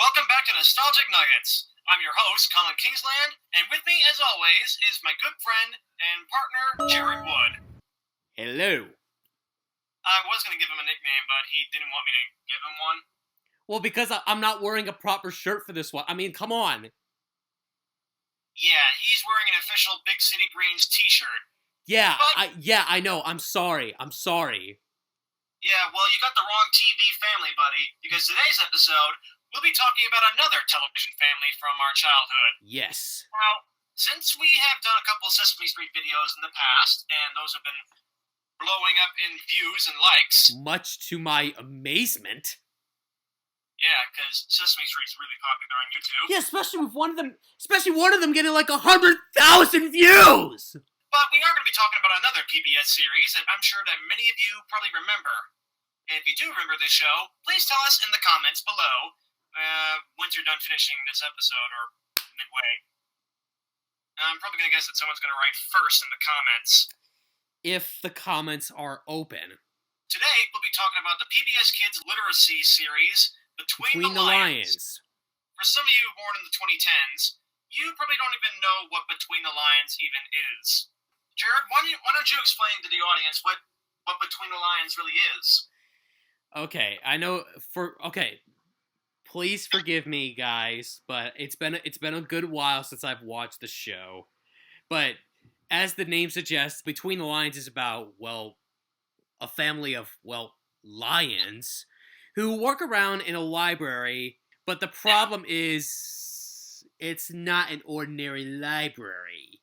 Welcome back to Nostalgic Nuggets. I'm your host, Colin Kingsland, and with me, as always, is my good friend and partner, Jared Wood. Hello. I was going to give him a nickname, but he didn't want me to give him one. Well, because I'm not wearing a proper shirt for this one. I mean, come on. Yeah, he's wearing an official Big City Greens t-shirt. Yeah, I know. I'm sorry. Yeah, well, you got the wrong TV family, buddy, because today's episode, we'll be talking about another television family from our childhood. Yes. Now, since we have done a couple Sesame Street videos in the past, and those have been blowing up in views and likes. Much to my amazement. Yeah, because Sesame Street's really popular on YouTube. Yeah, especially one of them getting like 100,000 views. But we are going to be talking about another PBS series that I'm sure that many of you probably remember. And if you do remember this show, please tell us in the comments below once you're done finishing this episode or midway. I'm probably going to guess that someone's going to write first in the comments. If the comments are open. Today, we'll be talking about the PBS Kids literacy series, Between the Lions. For some of you born in the 2010s, you probably don't even know what Between the Lions even is. Jared, why don't you explain to the audience what Between the Lions really is? Okay, I know please forgive me, guys, but it's been a good while since I've watched the show. But as the name suggests, Between the Lions is about, a family of, lions who work around in a library, but the problem is it's not an ordinary library.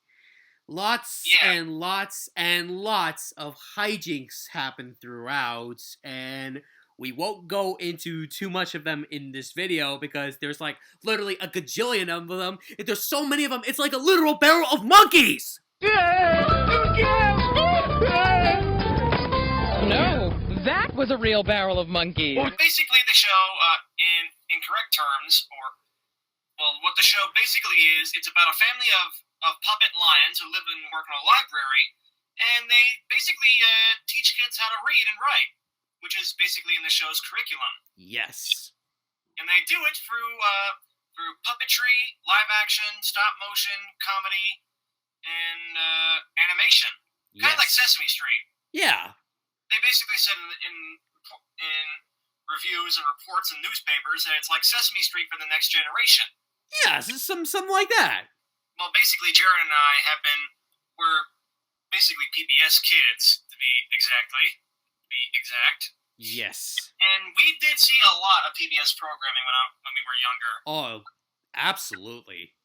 Lots and lots and lots of hijinks happen throughout, and we won't go into too much of them in this video because there's like literally a gajillion of them. There's so many of them, it's like a literal barrel of monkeys! No, that was a real barrel of monkeys. Well, basically, the show, in correct terms, what the show basically is, it's about a family of puppet lions who live and work in a library, and they basically teach kids how to read and write, which is basically in the show's curriculum. Yes. And they do it through puppetry, live action, stop motion, comedy, and animation. Kind of like Sesame Street. Yeah. They basically said in reviews and reports and newspapers that it's like Sesame Street for the next generation. Yeah, something like that. Well, basically, Jared and I we're basically PBS kids, to be exact. Yes. And we did see a lot of PBS programming when we were younger. Oh, absolutely.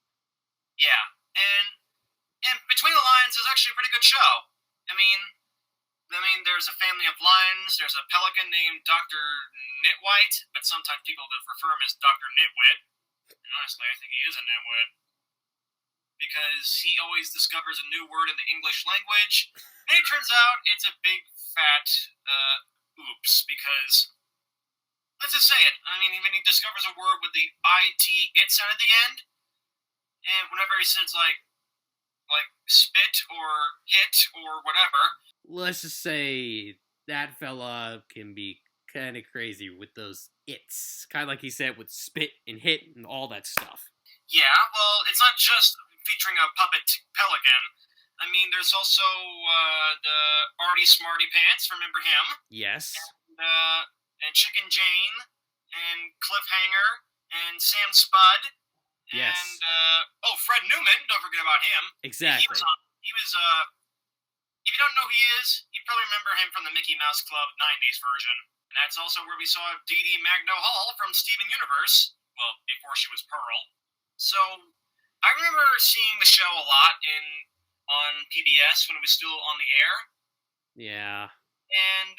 Yeah, and Between the Lions is actually a pretty good show. I mean, there's a family of lions. There's a pelican named Dr. Nitwhite, but sometimes people refer him as Dr. Nitwit. And honestly, I think he is a nitwit, because he always discovers a new word in the English language, and it turns out it's a big fat oops, because, let's just say it, when he discovers a word with the it sound at the end, and whenever he says, like spit or hit or whatever. Let's just say that fella can be kind of crazy with those its. Kind of like he said with spit and hit and all that stuff. Yeah, well, it's not just featuring a puppet pelican. There's also the Artie Smarty Pants, remember him? Yes. And Chicken Jane, and Cliffhanger, and Sam Spud. Yes. And, Fred Newman, don't forget about him. Exactly. He was if you don't know who he is, you probably remember him from the Mickey Mouse Club 90s version. And that's also where we saw Dee Dee Magno Hall from Steven Universe, before she was Pearl. So, I remember seeing the show a lot on PBS when it was still on the air. Yeah. And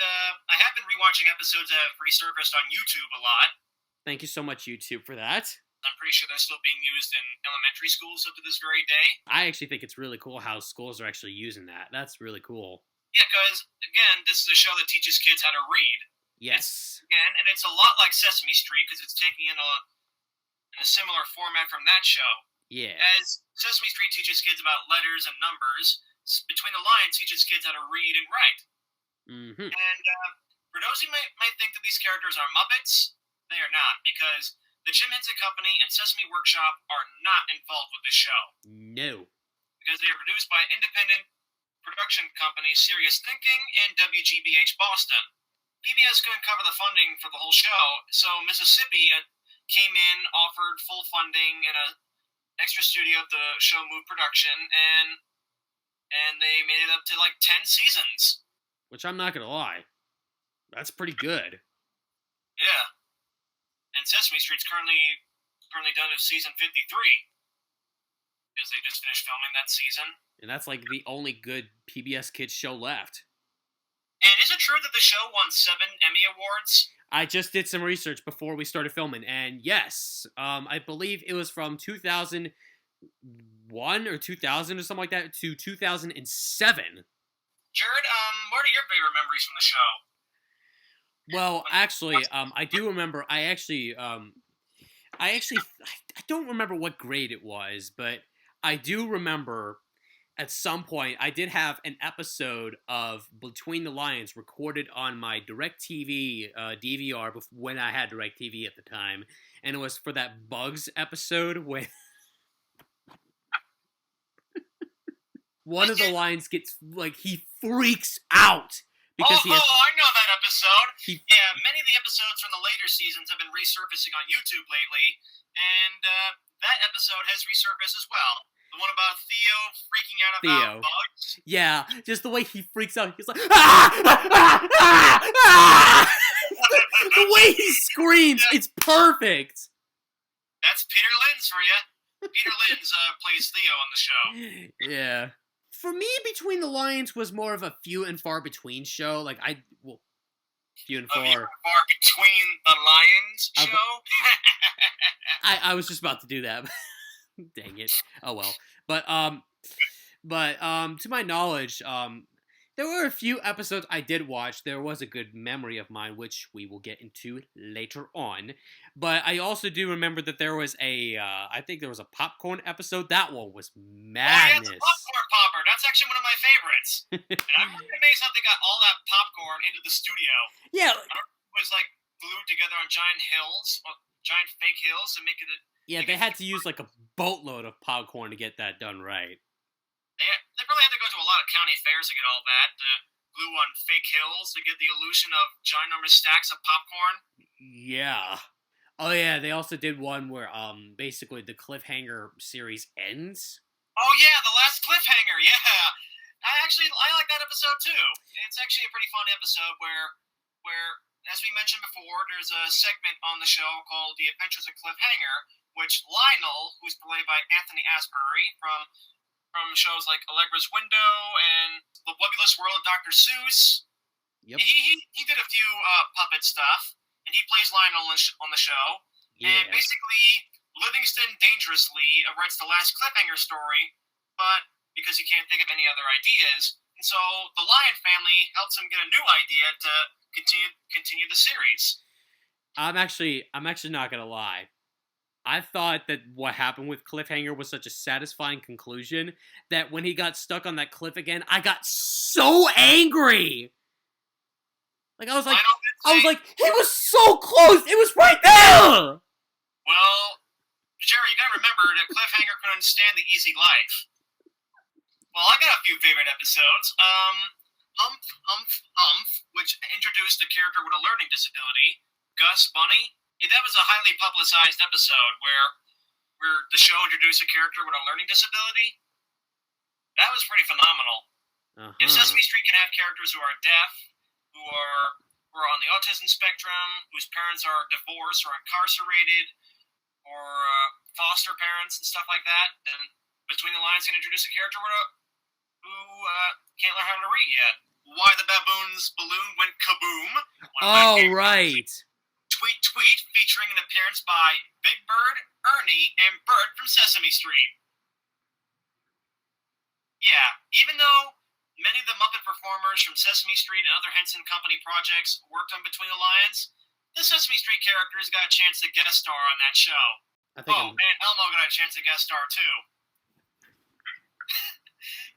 I have been rewatching episodes that have resurfaced on YouTube a lot. Thank you so much, YouTube, for that. I'm pretty sure they're still being used in elementary schools up to this very day. I actually think it's really cool how schools are actually using that. That's really cool. Yeah, because, again, this is a show that teaches kids how to read. Yes. And it's a lot like Sesame Street, because it's taking in a similar format from that show. Yeah. As Sesame Street teaches kids about letters and numbers, Between the Lions teaches kids how to read and write. Mm-hmm. And for those who might think that these characters are Muppets, they are not, because the Jim Henson Company and Sesame Workshop are not involved with this show. No. Because they are produced by independent production company Serious Thinking and WGBH Boston. PBS couldn't cover the funding for the whole show, so Mississippi came in, offered full funding and an extra studio at the show moved production, and they made it up to like 10 seasons. Which I'm not gonna lie, that's pretty good. Yeah. And Sesame Street's currently done with season 53. Because they just finished filming that season. And that's like the only good PBS Kids show left. And is it true that the show won 7 Emmy Awards? I just did some research before we started filming, and yes, I believe it was from 2001 or 2000 or something like that to 2007. Jared, what are your favorite memories from the show? Well, actually, I do remember. I don't remember what grade it was, but I do remember at some point I did have an episode of Between the Lions recorded on my DirecTV DVR when I had DirecTV at the time, and it was for that Bugs episode when one of the lions gets he freaks out. Because I know that episode. Yeah, many of the episodes from the later seasons have been resurfacing on YouTube lately, and that episode has resurfaced as well. The one about Theo freaking out about bugs. Yeah, just the way he freaks out. He's like, ah! Ah! Ah! Ah! The way he screams, it's perfect. That's Peter Linz for you. Peter Linz plays Theo on the show. Yeah. For me, Between the Lions was more of a few and far between show. Few and far. Far between the Lions show? I was just about to do that. Dang it. Oh well. But to my knowledge, there were a few episodes I did watch. There was a good memory of mine, which we will get into later on. But I also do remember that there was I think there was a popcorn episode. That one was madness. Oh, yeah, it's a popcorn popper. That's actually one of my favorites. And I'm really amazed how they got all that popcorn into the studio. Yeah. It was glued together on giant fake hills to make it. Yeah, they had to use a boatload of popcorn to get that done right. They probably had to go to a lot of county fairs to get all that, to glue on fake hills to get the illusion of ginormous stacks of popcorn. Yeah. Oh yeah, they also did one where basically the cliffhanger series ends. Oh yeah, the last cliffhanger, yeah. I like that episode too. It's actually a pretty fun episode where as we mentioned before, there's a segment on the show called The Adventures of Cliffhanger, which Lionel, who's played by Anthony Asbury from shows like Allegra's Window and The Webulous World of Dr. Seuss. Yep. He did a few puppet stuff, and he plays Lionel on the show. Yeah. And basically, Livingston dangerously writes the last cliffhanger story, but because he can't think of any other ideas, and so the Lion family helps him get a new idea to continue the series. I'm actually not gonna lie. I thought that what happened with Cliffhanger was such a satisfying conclusion that when he got stuck on that cliff again, I got so angry. I was like, he was so close. It was right there. Well, Jerry, you gotta remember that Cliffhanger couldn't stand the easy life. Well, I got a few favorite episodes. Humph, which introduced a character with a learning disability, Gus Bunny. Yeah, that was a highly publicized episode where the show introduced a character with a learning disability. That was pretty phenomenal. Uh-huh. If Sesame Street can have characters who are deaf, who are on the autism spectrum, whose parents are divorced or incarcerated, or foster parents and stuff like that, then Between the Lions can introduce a character who can't learn how to read yet. Why the Baboon's Balloon Went Kaboom. Oh, right. Tweet, featuring an appearance by Big Bird, Ernie, and Bert from Sesame Street. Yeah, even though many of the Muppet performers from Sesame Street and other Henson Company projects worked on Between the Lions, the Sesame Street characters got a chance to guest star on that show. And Elmo got a chance to guest star too.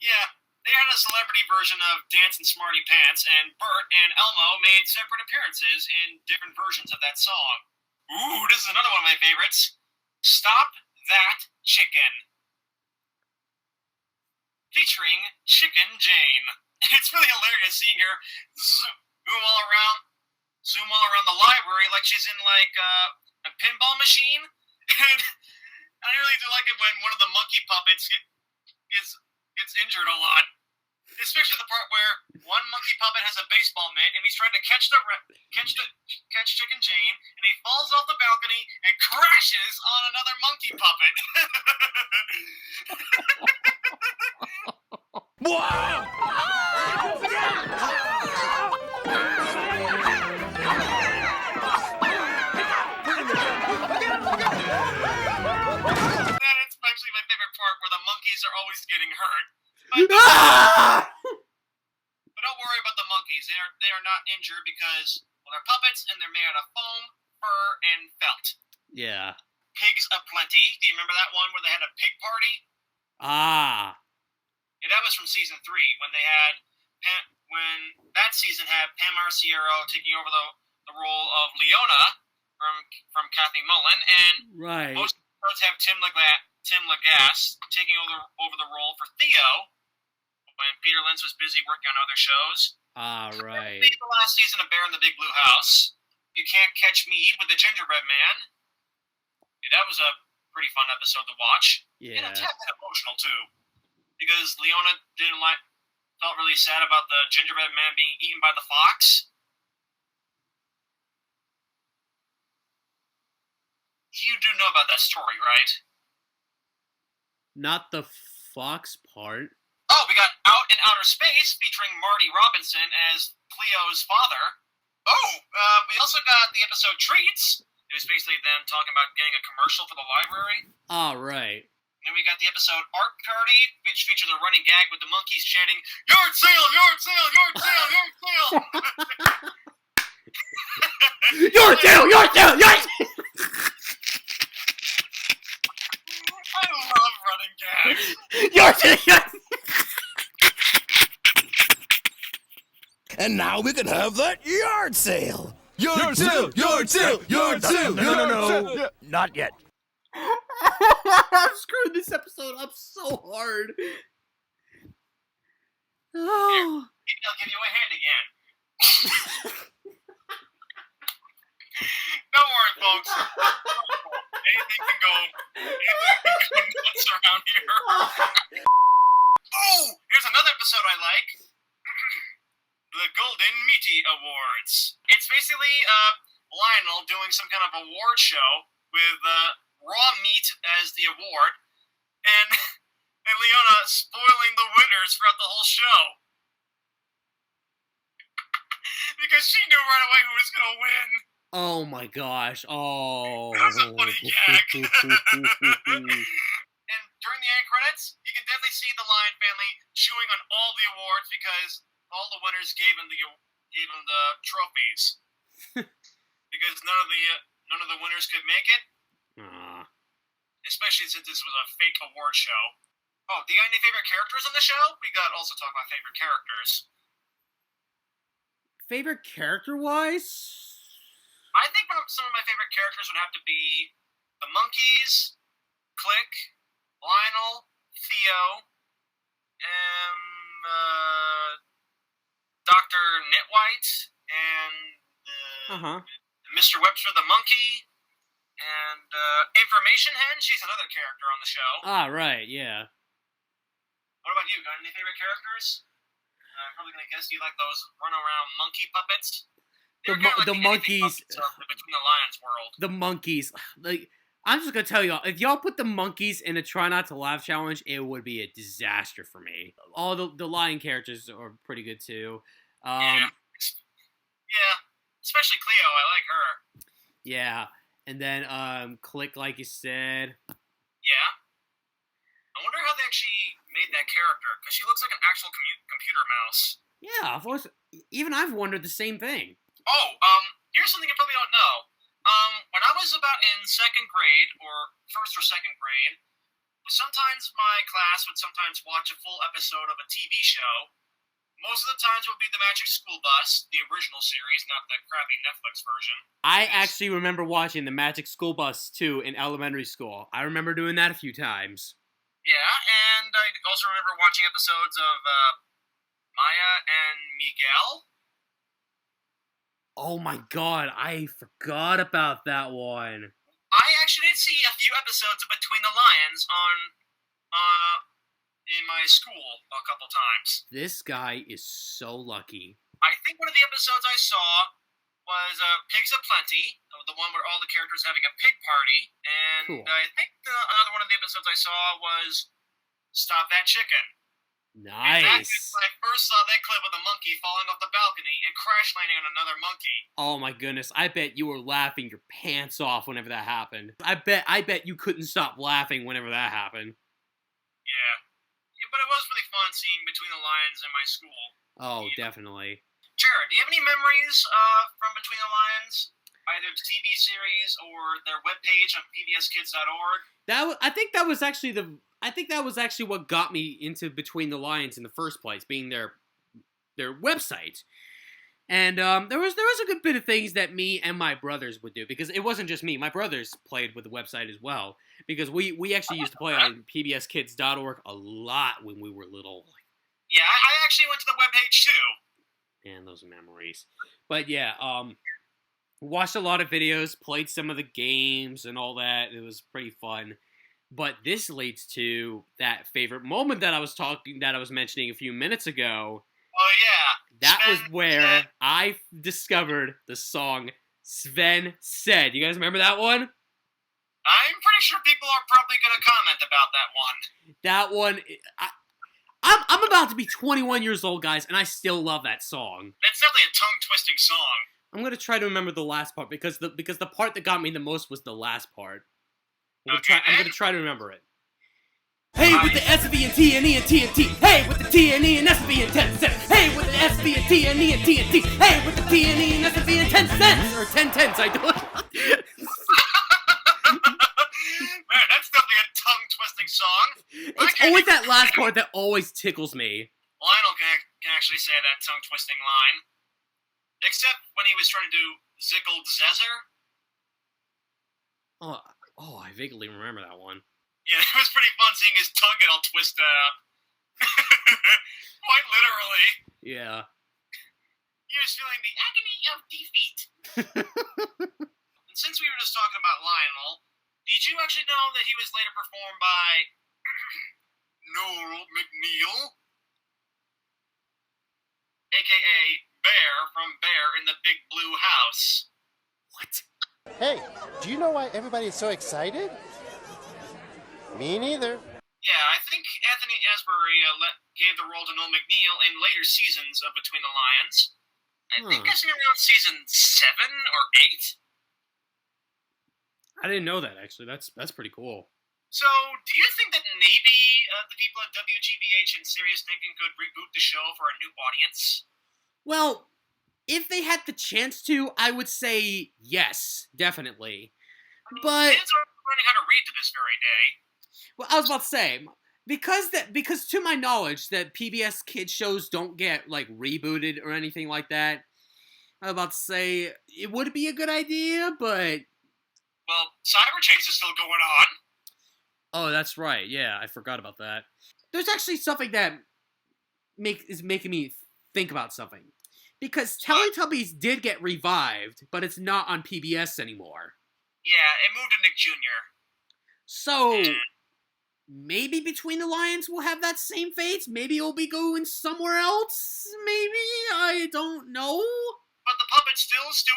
Yeah, they had a celebrity version of Dancin' Smarty Pants, and Bert and Elmo made separate appearances in different versions of that song. Ooh, this is another one of my favorites. Stop That Chicken. Featuring Chicken Jane. It's really hilarious seeing her zoom all around the library like she's in like a pinball machine. And I really do like it when one of the monkey puppets gets injured a lot. Especially the part where one monkey puppet has a baseball mitt and he's trying to catch Chicken Jane, and he falls off the balcony and crashes on another monkey puppet. And it's actually my favorite part where the monkeys are always getting hurt. But don't worry about the monkeys. They are not injured because, well, they're puppets and they're made out of foam, fur, and felt. Yeah. Pigs Aplenty. Do you remember that one where they had a pig party? Ah. Yeah, that was from season 3 when they had when that season had Pam Arciero taking over the role of Leona from Kathy Mullen, and Right. most episodes have Tim Lagasse taking over the role for Theo when Peter Lentz was busy working on other shows. Ah, right. The last season of Bear in the Big Blue House. You Can't Catch Me with the Gingerbread Man. Yeah, that was a pretty fun episode to watch. Yeah. And a tad bit emotional too, because Leona felt really sad about the gingerbread man being eaten by the fox. You do know about that story, right? Not the fox part. Oh, we got Out in Outer Space featuring Marty Robinson as Cleo's father. Oh, we also got the episode Treats. It was basically them talking about getting a commercial for the library. Ah, right. And then we got the episode Art Party, which features a running gag with the monkeys chanting, "Yard sale, yard sale, yard sale, yard sale!" Yard sale, yard sale, yard sale! I love running gags. Yard sale, yard sale! And now we can have that yard sale. Yard sale! Yard sale! Yard sale! No. Not yet. I'm screwing this episode up so hard. Oh. Maybe I'll give you a hand again. Don't worry, folks. Anything can go nuts around here. Oh, here's another episode I like. The Golden Meaty Awards. It's basically Lionel doing some kind of award show with raw meat as the award, and Leona spoiling the winners throughout the whole show. Because she knew right away who was going to win. Oh my gosh. Oh. That was a funny gag. And during the end credits, you can definitely see the Lion family chewing on all the awards because all the winners gave them the trophies. Because none of the winners could make it. Especially since this was a fake award show. Oh, do you got any favorite characters on the show? We got also talk about favorite characters. Favorite character-wise? I think some of my favorite characters would have to be the monkeys, Click, Lionel, Theo, Dr. Nitwhite, and Mr. Webster the monkey, and Information Hen. She's another character on the show. Ah, right, yeah. What about you? Got any favorite characters? I'm probably gonna guess you like those run-around monkey puppets. The monkeys. Between the Lions world. The monkeys. Like, I'm just gonna tell y'all, if y'all put the monkeys in a Try Not to Laugh challenge, it would be a disaster for me. All the lion characters are pretty good too. Yeah, especially Cleo. I like her. Yeah, and then Click, like you said. Yeah. I wonder how they actually made that character, because she looks like an actual computer mouse. Yeah, of course. Even I've wondered the same thing. Oh, here's something you probably don't know. When I was about in second grade, or first or second grade, sometimes my class would sometimes watch a full episode of a TV show. Most of the times it would be the Magic School Bus, the original series, not the crappy Netflix version. I actually remember watching the Magic School Bus too in elementary school. I remember doing that a few times. Yeah, and I also remember watching episodes of Maya and Miguel. Oh my god, I forgot about that one. I actually did see a few episodes of Between the Lions on in my school a couple times. This guy is so lucky. I think one of the episodes I saw was Pigs Aplenty, the one where all the characters having a pig party, and Cool. I think another one of the episodes I saw was Stop That Chicken. And that is Nice. when I first saw that clip of the monkey falling off the balcony and crash landing on another monkey. Oh my goodness, I bet you were laughing your pants off whenever that happened. I bet you couldn't stop laughing whenever that happened. Yeah, but it was really fun seeing Between the Lions in my school. Oh, definitely. Jared, do you have any memories from Between the Lions? Either the TV series or their webpage on pbskids.org? I think that was actually what got me into Between the Lions in the first place, being their website. And there was a good bit of things that me and my brothers would do, because it wasn't just me. My brothers played with the website as well, because we actually used to play on pbskids.org a lot when we were little. Yeah, I actually went to the webpage too. Man, those memories. But yeah, watched a lot of videos, played some of the games and all that. It was pretty fun. But this leads to that favorite moment that I was mentioning a few minutes ago. Oh yeah. That was Sven where said- I discovered the song Sven Said. You guys remember that one? I'm pretty sure people are probably going to comment about that one. That one, I'm about to be 21 years old, guys, and I still love that song. It's definitely a tongue-twisting song. I'm gonna try to remember the last part, because the part that got me the most was the last part. I'm gonna try to remember it. Hey, with the S, V, and T, and E, and T, and T. Hey, with the T, and E, and S, V, and 10 cents. Hey, with the S, V, and T, and E, and T, and T. Hey, with the T, and E, and S, V, and 10 cents. Or 10 cents, I don't. Man, that's definitely a tongue-twisting song. It's always that last part that always tickles me. Lionel can actually say that tongue-twisting line. Except when he was trying to do Zickled Zezer. Oh, I vaguely remember that one. Yeah, it was pretty fun seeing his tongue get all twisted up. Quite literally. Yeah. He was feeling the agony of defeat. And since we were just talking about Lionel, did you actually know that he was later performed by Noel McNeil? A.K.A. Bear from Bear in the Big Blue House. What? Hey, do you know why everybody is so excited? Me neither. Yeah, I think Anthony Asbury gave the role to Noel McNeil in later seasons of Between the Lions. I think it's around season 7 or 8. I didn't know that, actually. That's pretty cool. So, do you think that maybe the people at WGBH and Serious Thinking could reboot the show for a new audience? Well, if they had the chance to, I would say yes, definitely. But Kids are learning how to read to this very day. well, I was about to say, because to my knowledge that PBS Kids shows don't get like rebooted or anything like that. I was about to say it would be a good idea, but Well, Cyber Chase is still going on. oh, that's right. Yeah, I forgot about that. There's actually something that is making me think about something. Because Teletubbies did get revived, but it's not on PBS anymore. Yeah, it moved to Nick Jr. So maybe Between the Lions will have that same fate. Maybe it'll be going somewhere else. Maybe, I don't know. But the puppets still do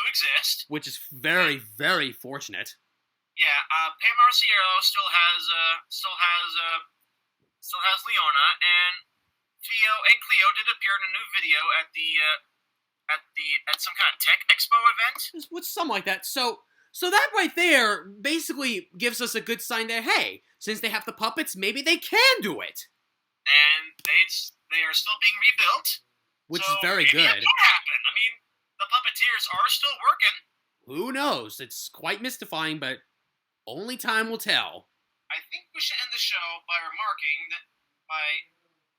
exist. Which is very, very fortunate. Yeah, Pam Marciero still has Leona, and Theo and Cleo did appear in a new video at some kind of tech expo event. With something like that. So that right there basically gives us a good sign that, hey, since they have the puppets, maybe they can do it. And they are still being rebuilt. Which so is very maybe good. It will happen. I mean, the puppeteers are still working. Who knows? It's quite mystifying, but only time will tell. I think we should end the show by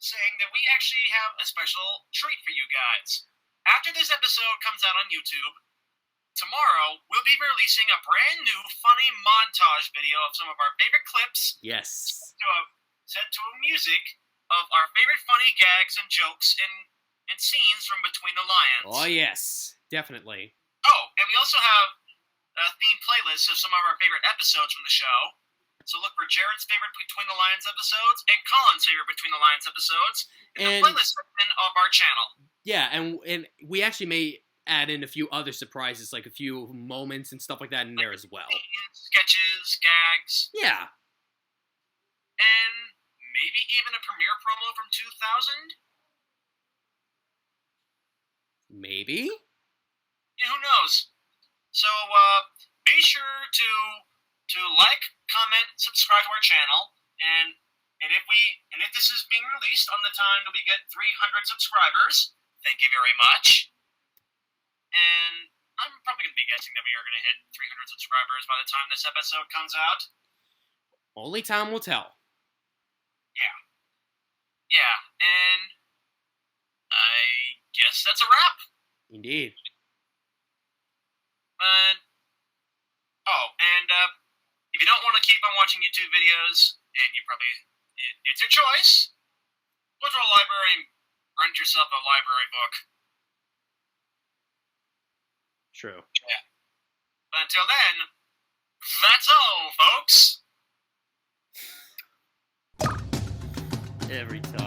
saying that we actually have a special treat for you guys. After this episode comes out on YouTube, tomorrow we'll be releasing a brand new funny montage video of some of our favorite clips Yes. set to a music of our favorite funny gags and jokes and scenes from Between the Lions. Oh, yes. Definitely. Oh, and we also have a themed playlist of some of our favorite episodes from the show. So look for Jared's favorite Between the Lions episodes and Colin's favorite Between the Lions episodes in the playlist section of our channel. Yeah, and we actually may add in a few other surprises, like a few moments and stuff like that in there as well. Sketches, gags. Yeah. And maybe even a premiere promo from 2000? Maybe? Yeah, who knows? So, be sure to like, comment, subscribe to our channel, and if this is being released on the time that we get 300 subscribers, thank you very much. And I'm probably going to be guessing that we are going to hit 300 subscribers by the time this episode comes out. Only time will tell. Yeah, and I guess that's a wrap. Indeed. If you don't want to keep on watching YouTube videos, and it's your choice, go to a library and rent yourself a library book. True. Yeah. But until then, that's all, folks. Every time.